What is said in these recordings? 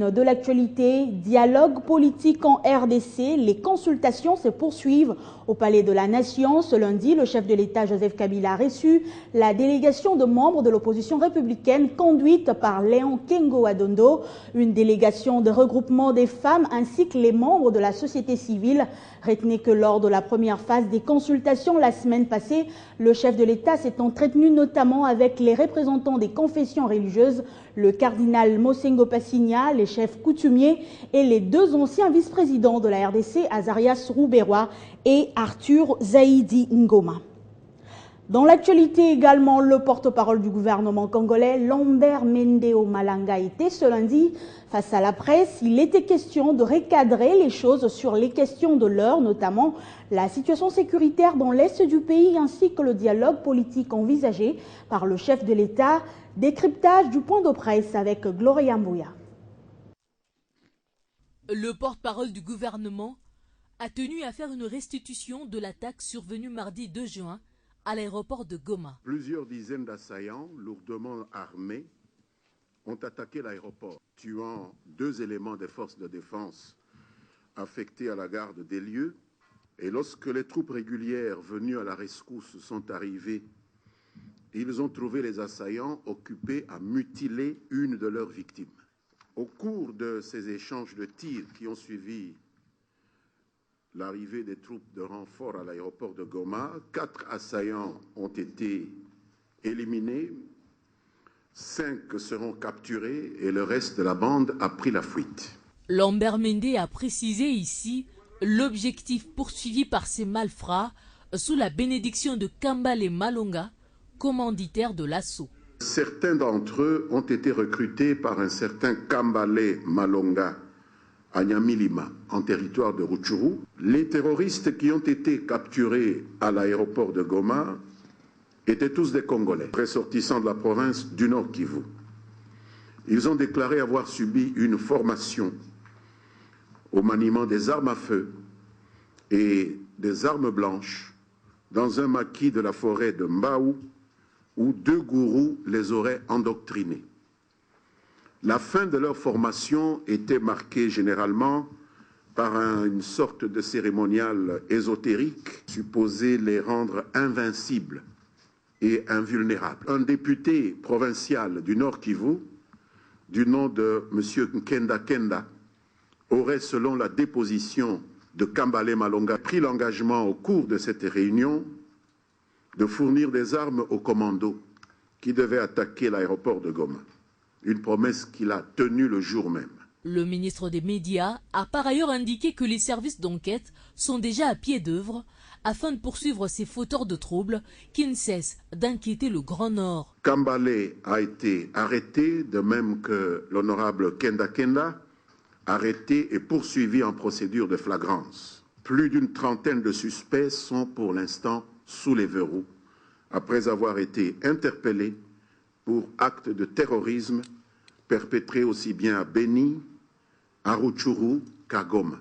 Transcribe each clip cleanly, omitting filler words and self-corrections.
une de l'actualité, dialogue politique en RDC. Les consultations se poursuivent au Palais de la Nation. Ce lundi, le chef de l'État, Joseph Kabila, a reçu la délégation de membres de l'opposition républicaine conduite par Léon Kengo Adondo, une délégation de regroupement des femmes ainsi que les membres de la société civile. Retenez que lors de la première phase des consultations la semaine passée, le chef de l'État s'est entretenu notamment avec les représentants des confessions religieuses, le cardinal Mosengo Passigna, les chefs coutumiers et les deux anciens vice-présidents de la RDC, Azarias Rouberois et Arthur Zaidi Ngoma. Dans l'actualité également, le porte-parole du gouvernement congolais, Lambert Mende Omalanga, était ce lundi face à la presse. Il était question de recadrer les choses sur les questions de l'heure, notamment la situation sécuritaire dans l'est du pays ainsi que le dialogue politique envisagé par le chef de l'État. Décryptage du point de presse avec Gloria Mbouya. Le porte-parole du gouvernement a tenu à faire une restitution de l'attaque survenue mardi 2 juin à l'aéroport de Goma. Plusieurs dizaines d'assaillants lourdement armés ont attaqué l'aéroport, tuant 2 éléments des forces de défense affectés à la garde des lieux. Et lorsque les troupes régulières venues à la rescousse sont arrivées, ils ont trouvé les assaillants occupés à mutiler une de leurs victimes. Au cours de ces échanges de tirs qui ont suivi l'arrivée des troupes de renfort à l'aéroport de Goma, 4 assaillants ont été éliminés, 5 seront capturés et le reste de la bande a pris la fuite. Lambert Mende a précisé ici l'objectif poursuivi par ces malfrats sous la bénédiction de Kambale Malonga, commanditaire de l'assaut. Certains d'entre eux ont été recrutés par un certain Kambale Malonga à Nyamilima, en territoire de Rutshuru. Les terroristes qui ont été capturés à l'aéroport de Goma étaient tous des Congolais, ressortissants de la province du Nord Kivu. Ils ont déclaré avoir subi une formation au maniement des armes à feu et des armes blanches dans un maquis de la forêt de Mbaou où 2 gourous les auraient endoctrinés. La fin de leur formation était marquée généralement par une sorte de cérémonial ésotérique supposé les rendre invincibles et invulnérables. Un député provincial du Nord Kivu, du nom de M. Nkenda Kenda, aurait, selon la déposition de Kambale Malonga, pris l'engagement au cours de cette réunion de fournir des armes aux commandos qui devaient attaquer l'aéroport de Goma. Une promesse qu'il a tenue le jour même. Le ministre des Médias a par ailleurs indiqué que les services d'enquête sont déjà à pied d'œuvre afin de poursuivre ces fauteurs de troubles qui ne cessent d'inquiéter le Grand Nord. Kambale a été arrêté, de même que l'honorable Kenda Kenda, arrêté et poursuivi en procédure de flagrance. Plus d'une trentaine de suspects sont pour l'instant sous les verrous, après avoir été interpellés pour actes de terrorisme perpétrés aussi bien à Beni, à Rutshuru qu'à Goma.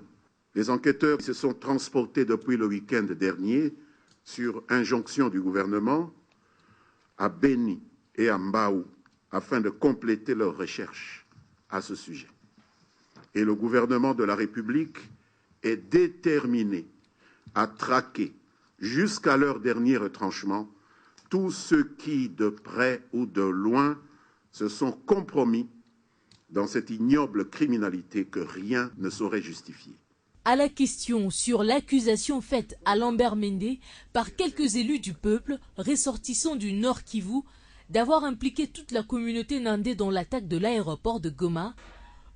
Les enquêteurs se sont transportés depuis le week-end dernier, sur injonction du gouvernement, à Beni et à Mbaou, afin de compléter leurs recherches à ce sujet. Et le gouvernement de la République est déterminé à traquer, jusqu'à leur dernier retranchement, tous ceux qui, de près ou de loin, se sont compromis dans cette ignoble criminalité que rien ne saurait justifier. À la question sur l'accusation faite à Lambert Mende par quelques élus du peuple ressortissants du Nord Kivu d'avoir impliqué toute la communauté nandé dans l'attaque de l'aéroport de Goma,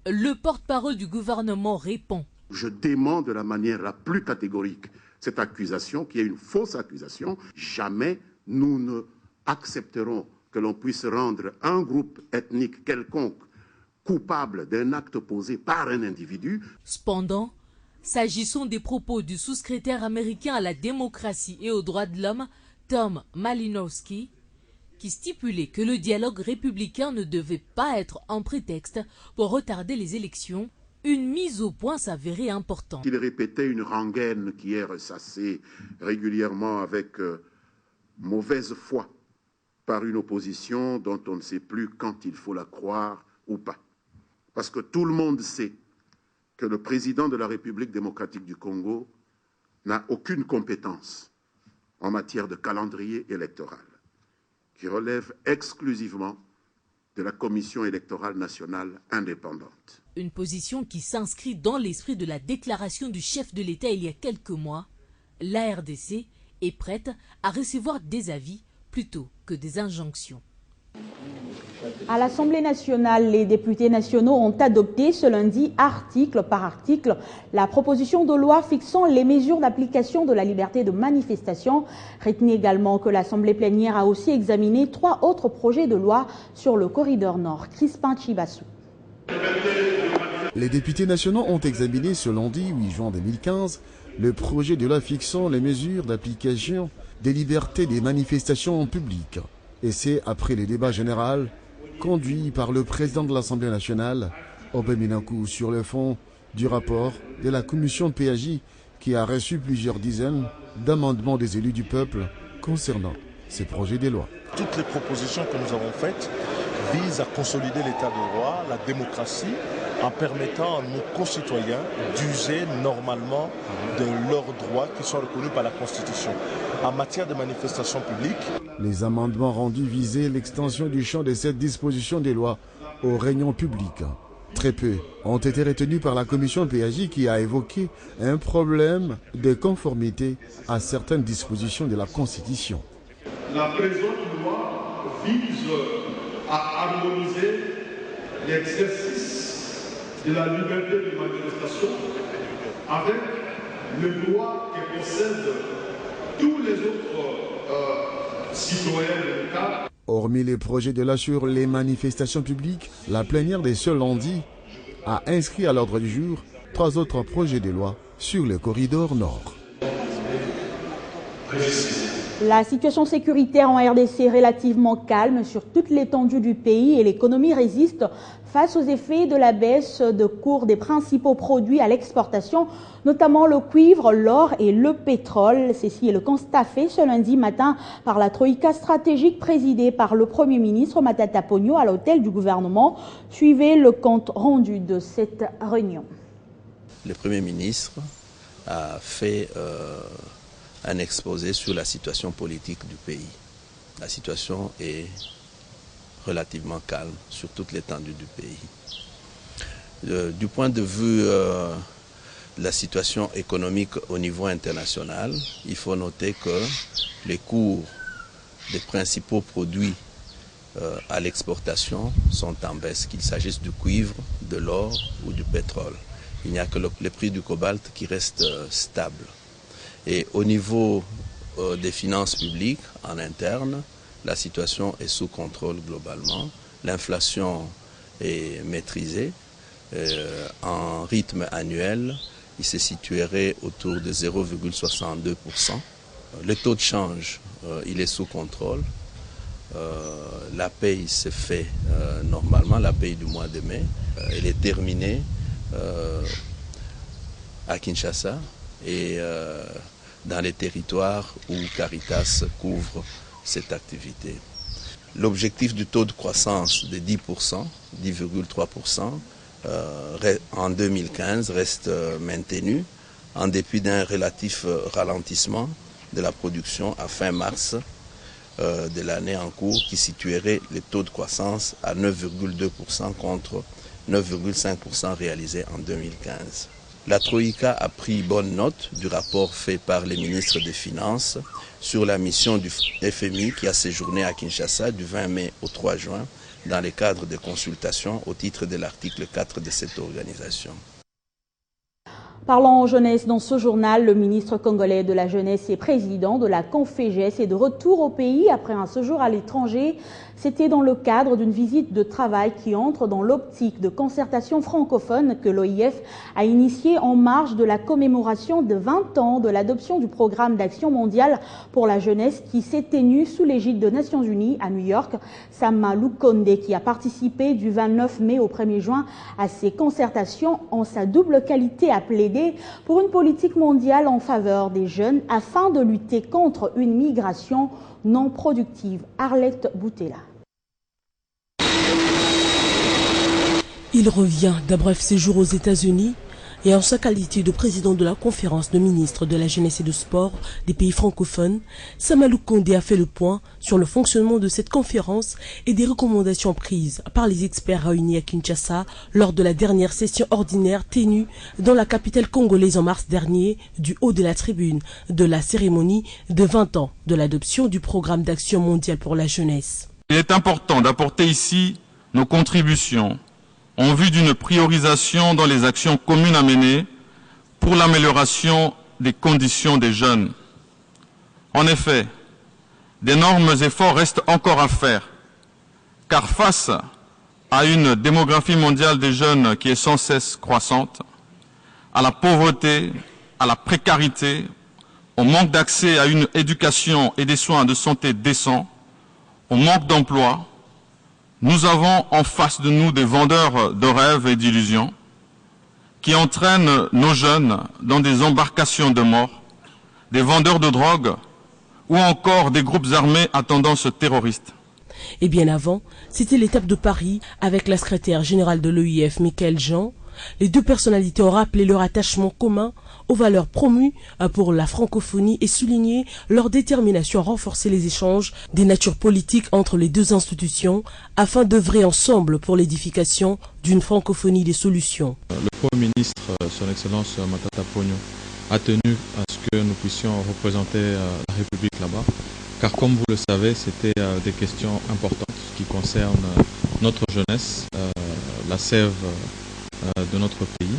le porte-parole du gouvernement répond. Je dément de la manière la plus catégorique cette accusation, qui est une fausse accusation. Jamais nous ne accepterons que l'on puisse rendre un groupe ethnique quelconque coupable d'un acte posé par un individu. Cependant, s'agissant des propos du sous-secrétaire américain à la démocratie et aux droits de l'homme, Tom Malinowski, qui stipulait que le dialogue républicain ne devait pas être un prétexte pour retarder les élections, une mise au point s'avérait importante. Il répétait une rengaine qui est ressassée régulièrement avec mauvaise foi par une opposition dont on ne sait plus quand il faut la croire ou pas. Parce que tout le monde sait que le président de la République démocratique du Congo n'a aucune compétence en matière de calendrier électoral, qui relève exclusivement de la Commission électorale nationale indépendante. Une position qui s'inscrit dans l'esprit de la déclaration du chef de l'État il y a quelques mois. La RDC est prête à recevoir des avis plutôt que des injonctions. À l'Assemblée nationale, les députés nationaux ont adopté ce lundi, article par article, la proposition de loi fixant les mesures d'application de la liberté de manifestation. Retenez également que l'Assemblée plénière a aussi examiné 3 autres projets de loi sur le corridor nord. Crispin Chibassou. Les députés nationaux ont examiné ce lundi 8 juin 2015 le projet de loi fixant les mesures d'application des libertés des manifestations publiques. Et c'est après le débat général conduit par le président de l'Assemblée nationale, Aubin Minakou, sur le fond du rapport de la commission PAJ qui a reçu plusieurs dizaines d'amendements des élus du peuple concernant ces projets de loi. Toutes les propositions que nous avons faites visent à consolider l'état de droit, la démocratie, en permettant à nos concitoyens d'user normalement de leurs droits qui sont reconnus par la Constitution. En matière de manifestations publiques, les amendements rendus visaient l'extension du champ de cette disposition des lois aux réunions publiques. Très peu ont été retenus par la commission PAJ qui a évoqué un problème de conformité à certaines dispositions de la Constitution. La présente loi vise à harmoniser l'exercice de la liberté de manifestation avec le droit que possèdent tous les autres citoyens de l'État. Hormis les projets de loi sur les manifestations publiques, la plénière de ce lundi a inscrit à l'ordre du jour 3 autres projets de loi sur le corridor nord. La situation sécuritaire en RDC est relativement calme sur toute l'étendue du pays et l'économie résiste face aux effets de la baisse de cours des principaux produits à l'exportation, notamment le cuivre, l'or et le pétrole. Ceci est le constat fait ce lundi matin par la Troïka stratégique présidée par le Premier ministre Matata Ponyo à l'hôtel du gouvernement. Suivez le compte rendu de cette réunion. Le Premier ministre a fait un exposé sur la situation politique du pays. La situation est relativement calme sur toute l'étendue du pays. Du point de vue de la situation économique au niveau international, il faut noter que les cours des principaux produits à l'exportation sont en baisse, qu'il s'agisse du cuivre, de l'or ou du pétrole. Il n'y a que le prix du cobalt qui reste stable. Et au niveau des finances publiques en interne, la situation est sous contrôle globalement. L'inflation est maîtrisée. En rythme annuel, il se situerait autour de 0,62%. Le taux de change, il est sous contrôle. La paye se fait normalement, la paye du mois de mai. Elle est terminée à Kinshasa et dans les territoires où Caritas couvre cette activité. L'objectif du taux de croissance de 10%, 10,3% en 2015 reste maintenu en dépit d'un relatif ralentissement de la production à fin mars de l'année en cours qui situerait le taux de croissance à 9,2% contre 9,5% réalisé en 2015. La Troïka a pris bonne note du rapport fait par les ministres des Finances sur la mission du FMI qui a séjourné à Kinshasa du 20 mai au 3 juin dans le cadre de consultations au titre de l'article 4 de cette organisation. Parlant jeunesse dans ce journal, le ministre congolais de la jeunesse et président de la Conféges est de retour au pays après un séjour à l'étranger. C'était dans le cadre d'une visite de travail qui entre dans l'optique de concertation francophone que l'OIF a initiée en marge de la commémoration de 20 ans de l'adoption du programme d'action mondiale pour la jeunesse qui s'est tenu sous l'égide des Nations Unies à New York. Sama Lukonde, qui a participé du 29 mai au 1er juin à ces concertations en sa double qualité, a plaidé pour une politique mondiale en faveur des jeunes afin de lutter contre une migration non productive. Arlette Boutella. Il revient d'un bref séjour aux États-Unis et en sa qualité de président de la conférence de ministres de la jeunesse et du sport des pays francophones, Samalou Kondé a fait le point sur le fonctionnement de cette conférence et des recommandations prises par les experts réunis à Kinshasa lors de la dernière session ordinaire tenue dans la capitale congolaise en mars dernier du haut de la tribune de la cérémonie de 20 ans de l'adoption du programme d'action mondiale pour la jeunesse. Il est important d'apporter ici nos contributions en vue d'une priorisation dans les actions communes à mener pour l'amélioration des conditions des jeunes. En effet, d'énormes efforts restent encore à faire, car face à une démographie mondiale des jeunes qui est sans cesse croissante, à la pauvreté, à la précarité, au manque d'accès à une éducation et des soins de santé décents, au manque d'emploi, nous avons en face de nous des vendeurs de rêves et d'illusions qui entraînent nos jeunes dans des embarcations de mort, des vendeurs de drogue ou encore des groupes armés à tendance terroriste. Et bien avant, c'était l'étape de Paris avec la secrétaire générale de l'OIF, Michael Jean. Les deux personnalités ont rappelé leur attachement commun aux valeurs promues pour la francophonie et souligné leur détermination à renforcer les échanges des natures politiques entre les deux institutions afin d'œuvrer ensemble pour l'édification d'une francophonie des solutions. Le Premier ministre, son Excellence Matata Ponyo, a tenu à ce que nous puissions représenter la République là-bas, car comme vous le savez, c'était des questions importantes qui concernent notre jeunesse, la sève de notre pays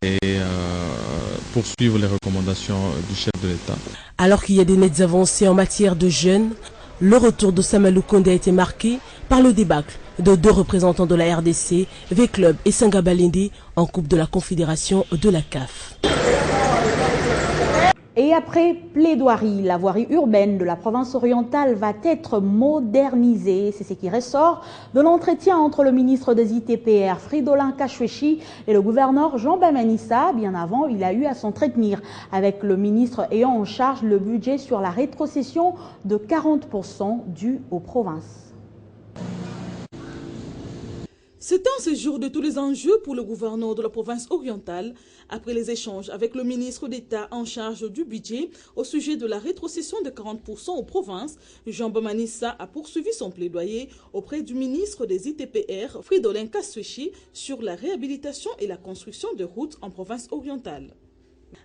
et poursuivre les recommandations du chef de l'État. Alors qu'il y a des nettes avancées en matière de jeunes, le retour de Samalou Kondé a été marqué par le débâcle de deux représentants de la RDC, V-Club et Sengabalende en Coupe de la Confédération de la CAF. Et après plaidoirie, la voirie urbaine de la province orientale va être modernisée. C'est ce qui ressort de l'entretien entre le ministre des ITPR, Fridolin Kashweshi, et le gouverneur Jean Bamanissa. Bien avant, il a eu à s'entretenir avec le ministre ayant en charge le budget sur la rétrocession de 40% due aux provinces. C'est un séjour de tous les enjeux pour le gouverneur de la province orientale, après les échanges avec le ministre d'État en charge du budget au sujet de la rétrocession de 40% aux provinces. Jean Bamanissa a poursuivi son plaidoyer auprès du ministre des ITPR, Fridolin Kashweshi, sur la réhabilitation et la construction de routes en province orientale.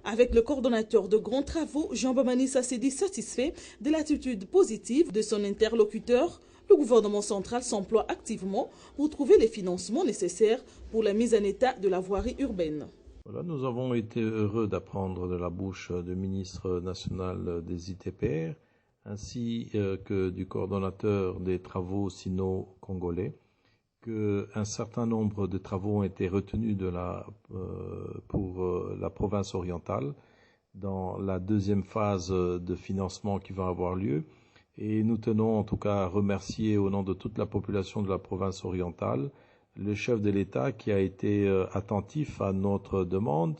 Avec le coordonnateur de grands travaux, Jean Bamanissa s'est dit satisfait de l'attitude positive de son interlocuteur. Le gouvernement central s'emploie activement pour trouver les financements nécessaires pour la mise en état de la voirie urbaine. Voilà, nous avons été heureux d'apprendre de la bouche du ministre national des ITPR ainsi que du coordonnateur des travaux sino-congolais qu'un certain nombre de travaux ont été retenus pour la province orientale dans la deuxième phase de financement qui va avoir lieu. Et nous tenons en tout cas à remercier au nom de toute la population de la province orientale le chef de l'État qui a été attentif à notre demande,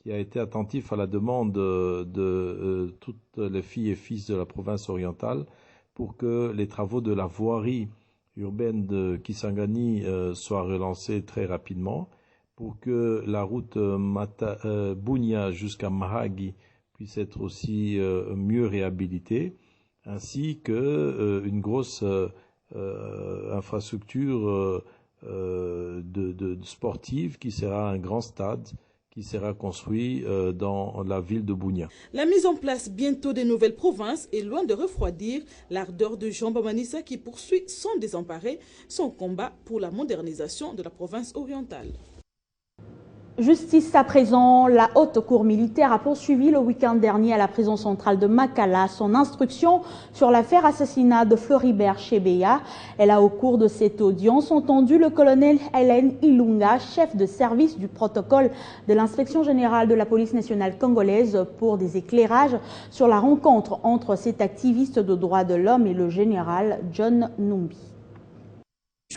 qui a été attentif à la demande de toutes les filles et fils de la province orientale pour que les travaux de la voirie urbaine de Kisangani soient relancés très rapidement, pour que la route Bunia jusqu'à Mahagi puisse être aussi mieux réhabilitée, ainsi que une grosse infrastructure de sportive qui sera un grand stade qui sera construit dans la ville de Bunia. La mise en place bientôt des nouvelles provinces est loin de refroidir l'ardeur de Jean Bamanissa qui poursuit sans désemparer son combat pour la modernisation de la province orientale. Justice à présent, la haute cour militaire a poursuivi le week-end dernier à la prison centrale de Makala son instruction sur l'affaire assassinat de Floribert Chebeya. Elle a au cours de cette audience entendu le colonel Hélène Ilunga, chef de service du protocole de l'inspection générale de la police nationale congolaise, pour des éclairages sur la rencontre entre cet activiste de droits de l'homme et le général John Numbi.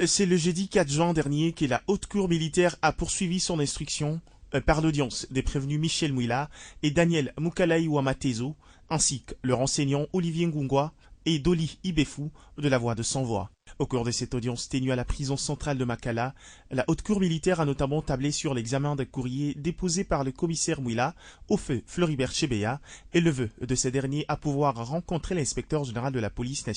C'est le jeudi 4 juin dernier que la haute cour militaire a poursuivi son instruction par l'audience des prévenus Michel Mouila et Daniel Mukalaï Wamatezo, ainsi que le renseignant Olivier Ngungwa et Doli Ibefou de la Voix de Sans Voix. Au cours de cette audience tenue à la prison centrale de Makala, la haute cour militaire a notamment tablé sur l'examen des courriers déposés par le commissaire Mouila au feu Floribert Chebeya et le vœu de ce dernier à pouvoir rencontrer l'inspecteur général de la police nationale.